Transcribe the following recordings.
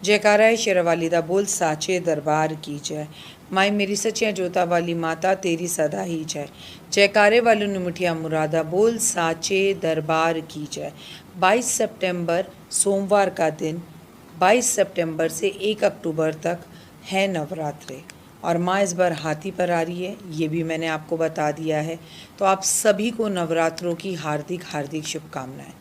जयकारा है शेरावाली दा बोल साचे दरबार की जय। माई मेरी सचिया जोता वाली माता तेरी सदा ही जय। जयकारे वाली निमिठिया मुरादा बोल साचे दरबार की जय। 22 सितंबर सोमवार का दिन, 22 सितंबर से 1 अक्टूबर तक है नवरात्रे और माँ इस बार हाथी पर आ रही है, ये भी मैंने आपको बता दिया है। तो आप सभी को नवरात्रों की हार्दिक हार्दिक शुभकामनाएं।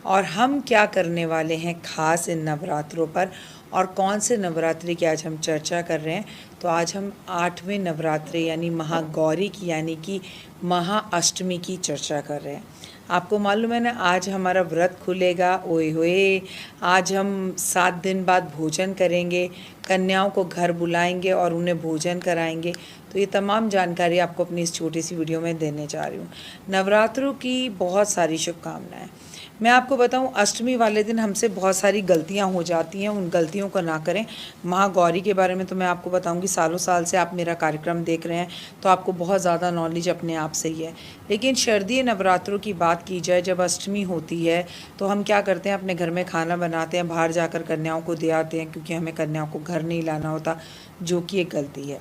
और हम क्या करने वाले हैं खास इन नवरात्रों पर और कौन से नवरात्रि की आज हम चर्चा कर रहे हैं। तो आज हम 8वें नवरात्रि यानी महागौरी की यानी कि महाअष्टमी की चर्चा कर रहे हैं। आपको मालूम है ना, आज हमारा व्रत खुलेगा। ओए होए, आज हम 7 दिन बाद भोजन करेंगे, कन्याओं को घर बुलाएंगे और उन्हें भोजन कराएंगे। तो ये तमाम जानकारी आपको अपनी इस छोटी सी वीडियो में देने जा रही हूँ। नवरात्रों की बहुत सारी शुभकामनाएं। मैं आपको बताऊं, अष्टमी वाले दिन हमसे बहुत सारी गलतियां हो जाती हैं, उन गलतियों को ना करें। महागौरी के बारे में तो मैं आपको बताऊंगी, सालों साल से आप मेरा कार्यक्रम देख रहे हैं तो आपको बहुत ज़्यादा नॉलेज अपने आप से ही है। लेकिन शारदीय नवरात्रों की बात की जाए, जब अष्टमी होती है तो हम क्या करते हैं, अपने घर में खाना बनाते हैं, बाहर जाकर कन्याओं को दे आते हैं, क्योंकि हमें कन्याओं को घर नहीं लाना होता, जो कि एक गलती है।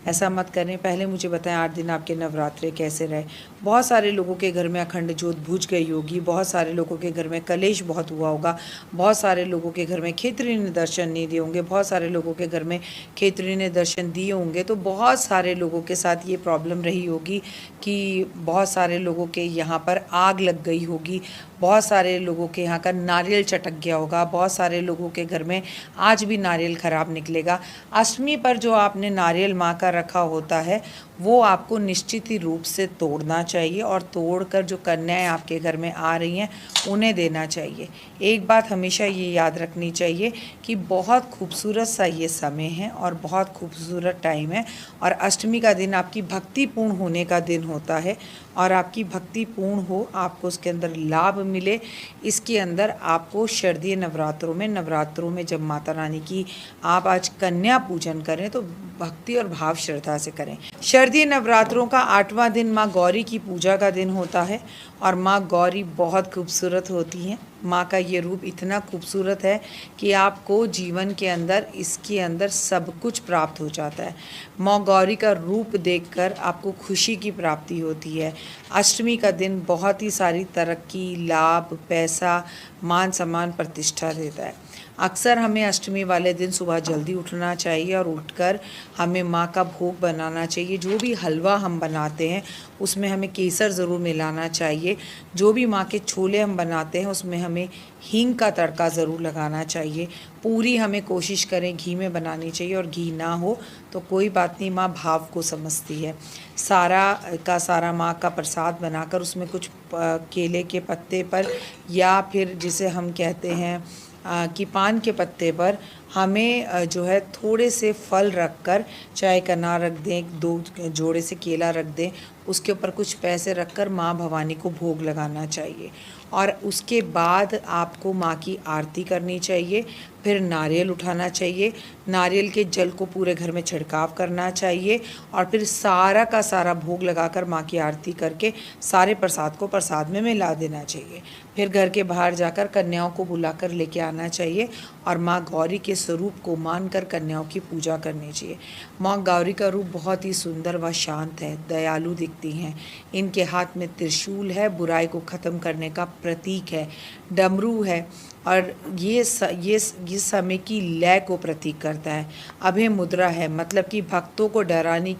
ऐसा मत करें। पहले मुझे बताएं 8 दिन आपके नवरात्रे कैसे रहे। बहुत सारे लोगों के घर में अखंड ज्योत बुझ गई होगी, बहुत सारे लोगों के घर में कलेश बहुत हुआ होगा, बहुत सारे लोगों के घर में खेतरी ने दर्शन नहीं दिए होंगे, बहुत सारे लोगों के घर में खेतरी ने दर्शन दिए होंगे। तो बहुत सारे लोगों के साथ ये प्रॉब्लम रही होगी कि बहुत सारे लोगों के यहाँ पर आग लग गई होगी, बहुत सारे लोगों के यहाँ का नारियल चटक गया होगा, बहुत सारे लोगों के घर में आज भी नारियल ख़राब निकलेगा। अष्टमी पर जो आपने नारियल माँ का रखा होता है वो आपको निश्चित ही रूप से तोड़ना चाहिए और तोड़कर जो कन्याएं आपके घर में आ रही हैं उन्हें देना चाहिए। एक बात हमेशा ये याद रखनी चाहिए कि बहुत खूबसूरत सा ये समय है और बहुत खूबसूरत टाइम है, और अष्टमी का दिन आपकी भक्तिपूर्ण होने का दिन होता है, और आपकी भक्ति पूर्ण हो, आपको उसके अंदर लाभ मिले। इसके अंदर आपको शारदीय नवरात्रों में जब माता रानी की आप आज कन्या पूजन करें तो भक्ति और भाव श्रद्धा से करें। शारदीय नवरात्रों का 8वां दिन माँ गौरी की पूजा का दिन होता है और माँ गौरी बहुत खूबसूरत होती हैं। माँ का ये रूप इतना खूबसूरत है कि आपको जीवन के अंदर इसके अंदर सब कुछ प्राप्त हो जाता है। माँ गौरी का रूप देखकर आपको खुशी की प्राप्ति होती है। अष्टमी का दिन बहुत ही सारी तरक्की, लाभ, पैसा, मान सम्मान, प्रतिष्ठा देता है। अक्सर हमें अष्टमी वाले दिन सुबह जल्दी उठना चाहिए और उठकर हमें माँ का भोग बनाना चाहिए। जो भी हलवा हम बनाते हैं उसमें हमें केसर ज़रूर मिलाना चाहिए। जो भी माँ के छोले हम बनाते हैं उसमें हमें हींग का तड़का ज़रूर लगाना चाहिए। पूरी हमें कोशिश करें घी में बनानी चाहिए, और घी ना हो तो कोई बात नहीं, माँ भाव को समझती है। सारा माँ का प्रसाद बनाकर उसमें कुछ केले के पत्ते पर या फिर जिसे हम कहते हैं कि पान के पत्ते पर हमें जो है थोड़े से फल रख कर, चाहे एक अनार रख दें, 2 जोड़े से केला रख दें, उसके ऊपर कुछ पैसे रख कर माँ भवानी को भोग लगाना चाहिए। और उसके बाद आपको माँ की आरती करनी चाहिए। फिर नारियल उठाना चाहिए, नारियल के जल को पूरे घर में छिड़काव करना चाहिए, और फिर सारा का सारा भोग लगाकर माँ की आरती करके सारे प्रसाद को प्रसाद में मिला देना चाहिए। फिर घर के बाहर जाकर कन्याओं को बुलाकर लेके आना चाहिए और माँ गौरी के स्वरूप को मानकर कन्याओं की पूजा करनी चाहिए। माँ गौरी का रूप बहुत ही सुंदर व शांत है, दयालु दिखती हैं। इनके हाथ में त्रिशूल है, बुराई को ख़त्म करने का प्रतीक है, डमरू है, और ये समय की लय को प्रतीक करता है। अभय मुद्रा है, मतलब कि भक्तों को डराने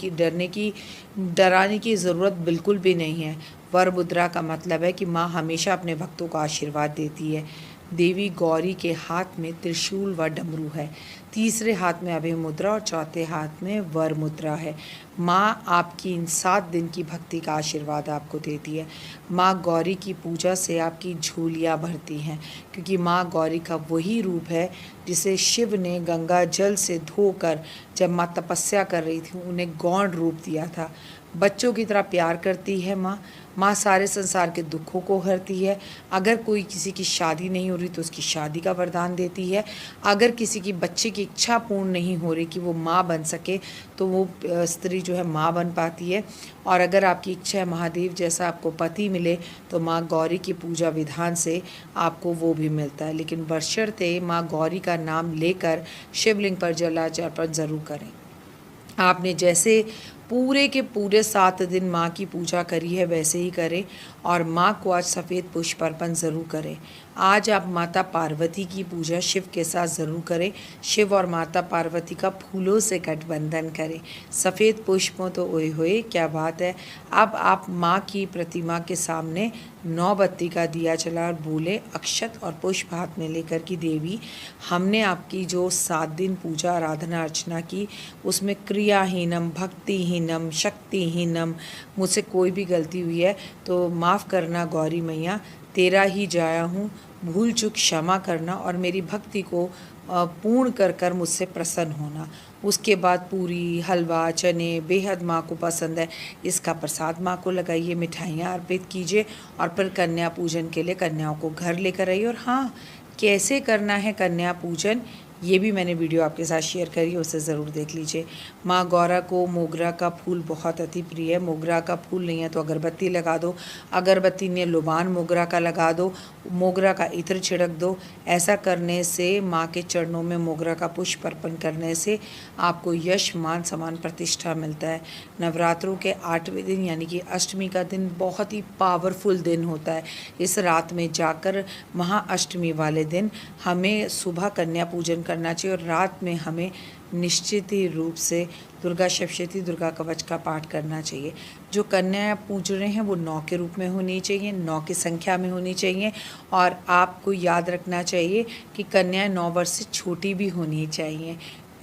की ज़रूरत बिल्कुल भी नहीं है। वर मुद्रा का मतलब है कि माँ हमेशा अपने भक्तों को आशीर्वाद देती है। देवी गौरी के हाथ में त्रिशूल व डमरू है, तीसरे हाथ में अभय मुद्रा और चौथे हाथ में वर मुद्रा है। माँ आपकी इन 7 दिन की भक्ति का आशीर्वाद आपको देती है। माँ गौरी की पूजा से आपकी झोलियाँ भरती हैं, क्योंकि माँ गौरी का वही रूप है जिसे शिव ने गंगा जल से धोकर जब माँ तपस्या कर रही थी उन्हें गौण रूप दिया था। बच्चों की तरह प्यार करती है माँ, माँ सारे संसार के दुखों को हरती है। अगर कोई किसी की शादी नहीं हो रही तो उसकी शादी का वरदान देती है। अगर किसी की बच्चे की इच्छा पूर्ण नहीं हो रही कि वो माँ बन सके तो वो स्त्री जो है माँ बन पाती है। और अगर आपकी इच्छा है महादेव जैसा आपको पति मिले तो माँ गौरी की पूजा विधान से आपको वो भी मिलता है, लेकिन बशर्ते माँ गौरी का नाम लेकर शिवलिंग पर जलार्पण ज़रूर करें। आपने जैसे पूरे के पूरे 7 दिन माँ की पूजा करी है वैसे ही करें और माँ को आज सफ़ेद पुष्प अर्पण ज़रूर करें। आज आप माता पार्वती की पूजा शिव के साथ ज़रूर करें। शिव और माता पार्वती का फूलों से गठबंधन करें। सफ़ेद पुष्पों तो ओए होए क्या बात है। अब आप माँ की प्रतिमा के सामने 9 बत्ती का दिया जला और बोले अक्षत और पुष्प हाथ में लेकर कि देवी हमने आपकी जो 7 दिन पूजा आराधना अर्चना की उसमें क्रियाहीनम भक्तिहीनम शक्तिहीनम मुझसे कोई भी गलती हुई है तो माफ़ करना गौरी मैया, तेरा ही जाया हूँ, भूल चूक क्षमा करना और मेरी भक्ति को पूर्ण कर कर मुझसे प्रसन्न होना। उसके बाद पूरी हलवा चने बेहद माँ को पसंद है, इसका प्रसाद माँ को लगाइए, मिठाइयाँ अर्पित कीजिए और फिर कन्या पूजन के लिए कन्याओं को घर लेकर आइए। और हाँ, कैसे करना है कन्या पूजन ये भी मैंने वीडियो आपके साथ शेयर करी है, उसे ज़रूर देख लीजिए। माँ गौरा को मोगरा का फूल बहुत अति प्रिय है। मोगरा का फूल नहीं है तो अगरबत्ती लगा दो, अगरबत्ती ने लुबान मोगरा का लगा दो, मोगरा का इत्र छिड़क दो। ऐसा करने से माँ के चरणों में मोगरा का पुष्प अर्पण करने से आपको यश मान सम्मान प्रतिष्ठा मिलता है। नवरात्रों के 8वें दिन यानी कि अष्टमी का दिन बहुत ही पावरफुल दिन होता है। इस रात में जाकर महाअष्टमी वाले दिन हमें सुबह कन्या पूजन करना चाहिए और रात में हमें निश्चित ही रूप से दुर्गा सप्तशती दुर्गा कवच का पाठ करना चाहिए। जो कन्या पूज रहे हैं वो 9 के रूप में होनी चाहिए, 9 की संख्या में होनी चाहिए। और आपको याद रखना चाहिए कि कन्याएं 9 वर्ष से छोटी भी होनी चाहिए।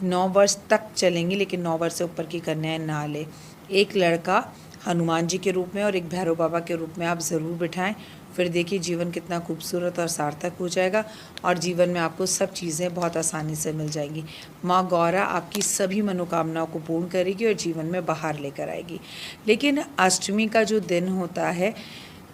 9 वर्ष तक चलेंगी लेकिन 9 वर्ष से ऊपर की कन्याएं ना ले। एक लड़का हनुमान जी के रूप में और एक भैरव बाबा के रूप में आप ज़रूर बिठाएं, फिर देखिए जीवन कितना खूबसूरत और सार्थक हो जाएगा और जीवन में आपको सब चीज़ें बहुत आसानी से मिल जाएंगी। माँ गौरा आपकी सभी मनोकामनाओं को पूर्ण करेगी और जीवन में बाहर लेकर आएगी। लेकिन अष्टमी का जो दिन होता है,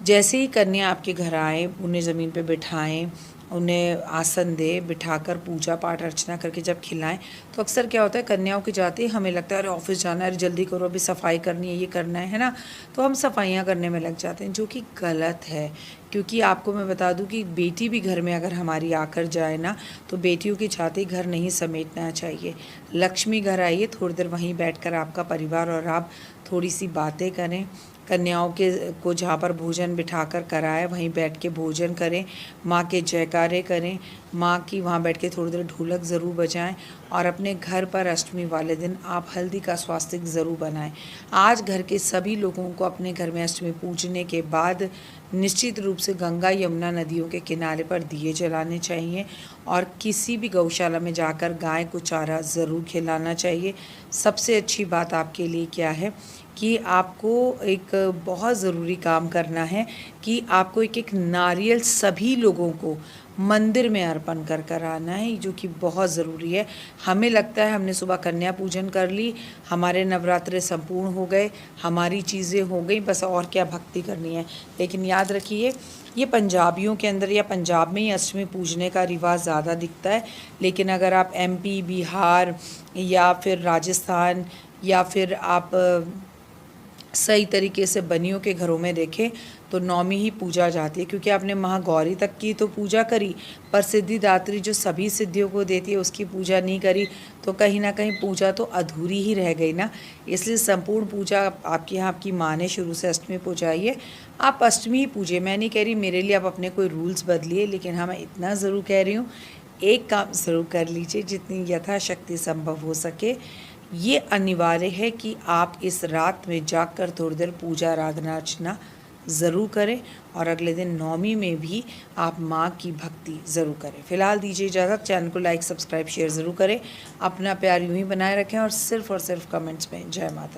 जैसे ही कन्या आपके घर आए उन्हें ज़मीन पे बिठाएं, उन्हें आसन दे, बिठाकर पूजा पाठ अर्चना करके जब खिलाएं तो अक्सर क्या होता है कन्याओं के जाते ही हमें लगता है अरे ऑफिस जाना है, अरे जल्दी करो अभी सफाई करनी है, ये करना है ना, तो हम सफाइयाँ करने में लग जाते हैं, जो कि गलत है। क्योंकि आपको मैं बता दूं कि बेटी भी घर में अगर हमारी आकर जाए ना तो बेटियों के जाते घर नहीं समेटना चाहिए। लक्ष्मी घर आइए, थोड़ी देर वहीं बैठकर आपका परिवार और आप थोड़ी सी बातें करें। कन्याओं के को जहाँ पर भोजन बिठाकर कराए वहीं बैठ के भोजन करें, माँ के जयकारे करें, माँ की वहाँ बैठ के थोड़ी देर ढोलक ज़रूर बजाएं और अपने घर पर अष्टमी वाले दिन आप हल्दी का स्वास्तिक ज़रूर बनाएं। आज घर के सभी लोगों को अपने घर में अष्टमी पूजने के बाद निश्चित रूप से गंगा यमुना नदियों के किनारे पर दिए जलाने चाहिए और किसी भी गौशाला में जाकर गाय को चारा ज़रूर खिलाना चाहिए। सबसे अच्छी बात आपके लिए क्या है कि आपको एक बहुत ज़रूरी काम करना है कि आपको एक एक नारियल सभी लोगों को मंदिर में अर्पण कर कर आना है, जो कि बहुत ज़रूरी है। हमें लगता है हमने सुबह कन्या पूजन कर ली, हमारे नवरात्रे संपूर्ण हो गए, हमारी चीज़ें हो गई, बस और क्या भक्ति करनी है। लेकिन याद रखिए ये पंजाबियों के अंदर या पंजाब में ही अष्टमी पूजने का रिवाज ज़्यादा दिखता है। लेकिन अगर आप MP, बिहार या फिर राजस्थान या फिर आप सही तरीके से बनियों के घरों में देखें तो नौमी ही पूजा जाती है, क्योंकि आपने महागौरी तक की तो पूजा करी पर सिद्धिदात्री जो सभी सिद्धियों को देती है उसकी पूजा नहीं करी, तो कहीं ना कहीं पूजा तो अधूरी ही रह गई ना। इसलिए संपूर्ण पूजा आपके यहाँ आपकी माँ ने शुरू से अष्टमी पूजाई है, आप अष्टमी ही पूजे। मैं नहीं कह रही मेरे लिए आप अपने कोई रूल्स बदलिए, लेकिन हाँ मैं इतना ज़रूर कह रही हूँ एक काम ज़रूर कर लीजिए जितनी यथाशक्ति संभव हो सके। ये अनिवार्य है कि आप इस रात में जाकर थोड़ी देर पूजा आराधना अर्चना ज़रूर करें और अगले दिन नौमी में भी आप माँ की भक्ति ज़रूर करें। फ़िलहाल दीजिए इजाज़त, चैनल को लाइक सब्सक्राइब शेयर ज़रूर करें, अपना प्यार यूँ ही बनाए रखें और सिर्फ़ कमेंट्स में जय माता।